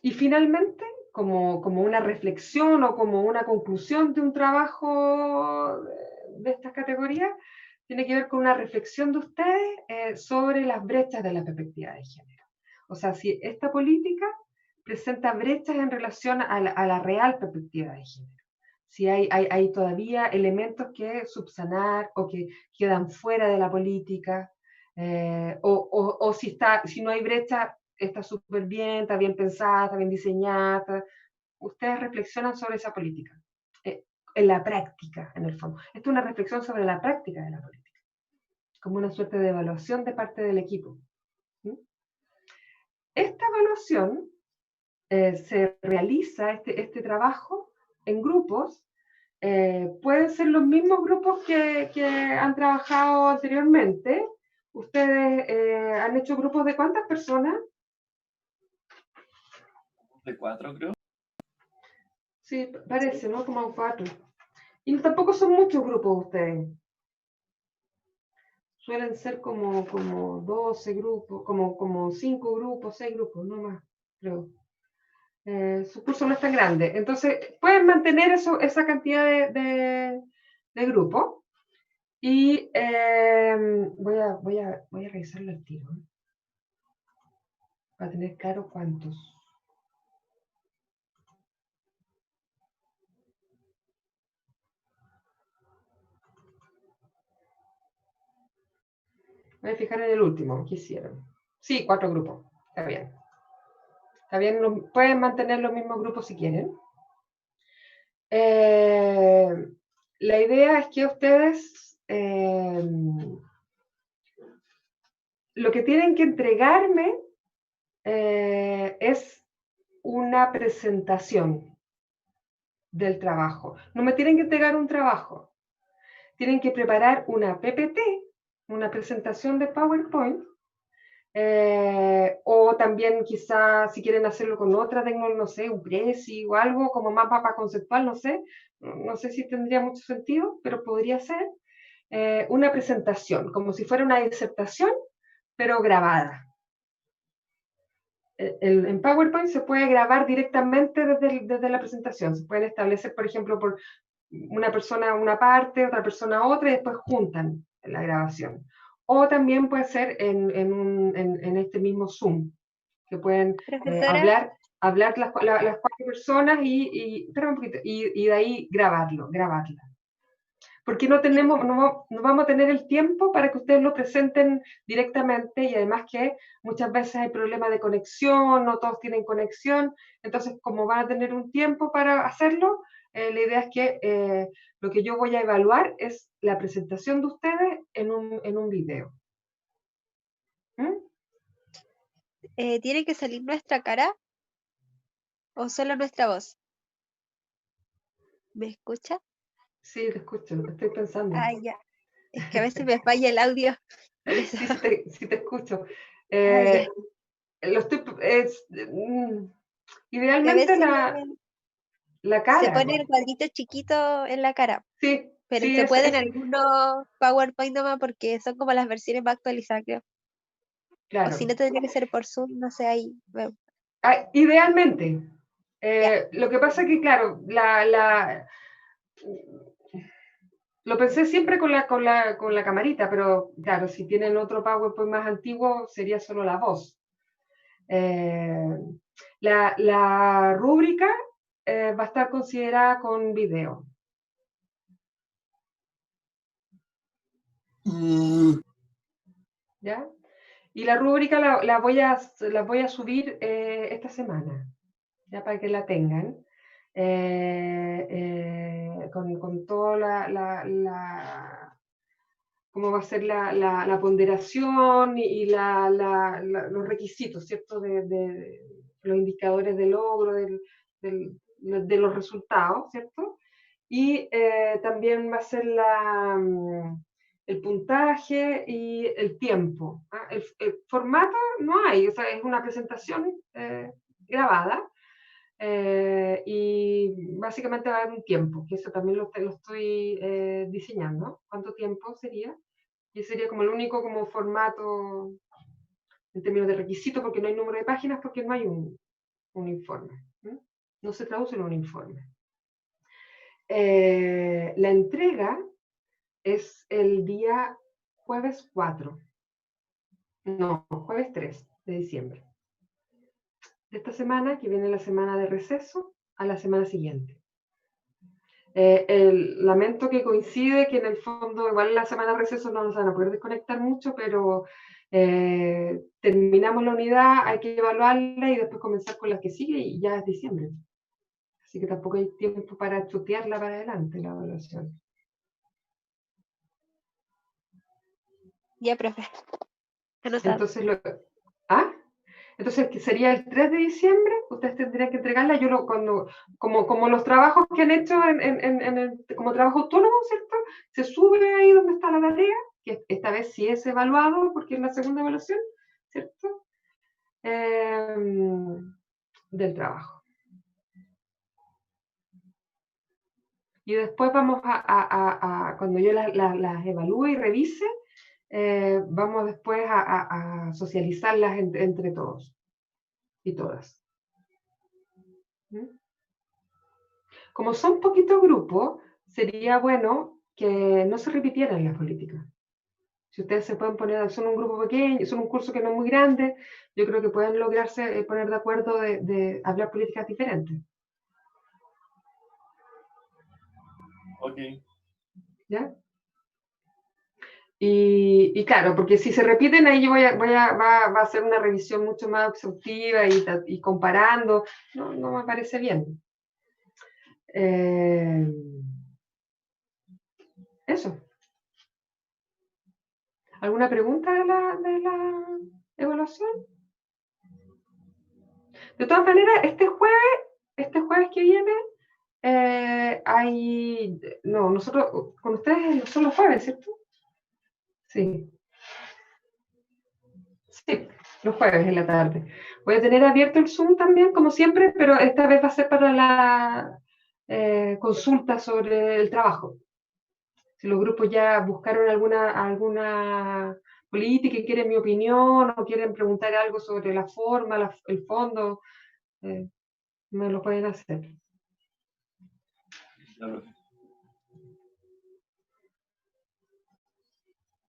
Y finalmente, como una reflexión o como una conclusión de un trabajo de estas categorías, tiene que ver con una reflexión de ustedes sobre las brechas de la perspectiva de género. O sea, si esta política presenta brechas en relación a la real perspectiva de género. Si hay todavía elementos que subsanar o que quedan fuera de la política, o si no hay brecha, está súper bien, está bien pensada, está bien diseñada. Ustedes reflexionan sobre esa política, en la práctica, en el fondo. Esto es una reflexión sobre la práctica de la política, como una suerte de evaluación de parte del equipo. Esta evaluación se realiza, este trabajo, en grupos. Pueden ser los mismos grupos que han trabajado anteriormente. ¿Ustedes han hecho grupos de cuántas personas? De 4, creo. Sí, parece, ¿no? Como 4. Y tampoco son muchos grupos ustedes. Suelen ser como 12 grupos, como 5 grupos, 6 grupos, no más, creo. Su curso no es tan grande. Entonces, pueden mantener esa cantidad de grupos. Y voy a revisarlo al tiro, ¿eh? Para tener claro cuántos. Voy a fijar en el último que hicieron. Sí, 4 grupos. Está bien. Está bien, pueden mantener los mismos grupos si quieren. La idea es que ustedes lo que tienen que entregarme es una presentación del trabajo. No me tienen que entregar un trabajo. Tienen que preparar una PPT, una presentación de PowerPoint, o también quizás si quieren hacerlo con otra tecnología, no sé, un Prezi o algo como más mapa conceptual, no sé, no sé si tendría mucho sentido, pero podría ser una presentación, como si fuera una disertación, pero grabada. En PowerPoint se puede grabar directamente desde la presentación. Se pueden establecer, por ejemplo, por una persona una parte, otra persona otra, y después juntan la grabación. O también puede ser en este mismo Zoom, que pueden Profesora, hablar las 4 personas espera un poquito, y de ahí grabarla. Porque no vamos a tener el tiempo para que ustedes lo presenten directamente, y además que muchas veces hay problemas de conexión, no todos tienen conexión, entonces como van a tener un tiempo para hacerlo, la idea es que lo que yo voy a evaluar es la presentación de ustedes en un video. ¿Mm? ¿tiene que salir nuestra cara o solo nuestra voz? ¿Me escucha? Sí, te escucho, estoy pensando. Ah, ya. Es que a veces me falla el audio. Por eso. Sí, sí te escucho. Ah, ya. Lo estoy, Que a idealmente veces la se cara. pone el cuadrito chiquito en la cara, Sí, pero sí, se puede en algunos PowerPoint nomás porque son como las versiones más actualizadas, creo. O si claro. no, tendría que ser por Zoom, no sé, ahí veo. Idealmente. Ya. Lo que pasa es que, claro, lo pensé siempre con la camarita, pero claro, si tienen otro PowerPoint más antiguo, sería solo la voz. La rúbrica va a estar considerada con video. ¿Ya? Y la rúbrica la voy a subir esta semana, ya para que la tengan, con toda cómo va a ser la ponderación y los requisitos, ¿cierto? De los indicadores de logro, de los resultados, ¿cierto? Y también va a ser el puntaje y el tiempo. ¿Ah? El formato no hay, o sea, es una presentación grabada, y básicamente va a haber un tiempo, que eso también lo estoy diseñando. ¿Cuánto tiempo sería? Y sería como el único como formato en términos de requisito, porque no hay número de páginas, porque no hay un informe. ¿Sí? No se traduce en un informe. La entrega es el día jueves 4, no, jueves 3 de diciembre. De esta semana, que viene la semana de receso, a la semana siguiente. Lamento que coincide que en el fondo, igual en la semana de receso no nos van a poder desconectar mucho, pero terminamos la unidad, hay que evaluarla y después comenzar con la que sigue y ya es diciembre. Así que tampoco hay tiempo para chutearla para adelante, la evaluación. Ya, profe. Anotado. Entonces, Entonces, que sería el 3 de diciembre, ustedes tendrían que entregarla. Como los trabajos que han hecho como trabajo autónomo, ¿cierto? Se sube ahí donde está la tarea, que esta vez sí es evaluado, porque es la segunda evaluación, ¿cierto? Del trabajo. Y después vamos cuando yo las evalúe y revise, vamos después a socializarlas entre todos y todas. ¿Mm? Como son poquitos grupos, sería bueno que no se repitieran las políticas. Si ustedes se pueden poner, son un grupo pequeño, son un curso que no es muy grande, yo creo que pueden lograrse poner de acuerdo de hablar políticas diferentes. Ok. ¿Ya? Y claro, porque si se repiten, ahí yo va a hacer una revisión mucho más exhaustiva y comparando. No me parece bien. Eso. ¿Alguna pregunta de la evaluación? De todas maneras, este jueves que viene, nosotros, con ustedes son los jueves, ¿cierto? Sí. Sí, los jueves en la tarde. Voy a tener abierto el Zoom también, como siempre, pero esta vez va a ser para la consulta sobre el trabajo. Si los grupos ya buscaron alguna política y quieren mi opinión o quieren preguntar algo sobre la forma, el fondo, me lo pueden hacer. Claro.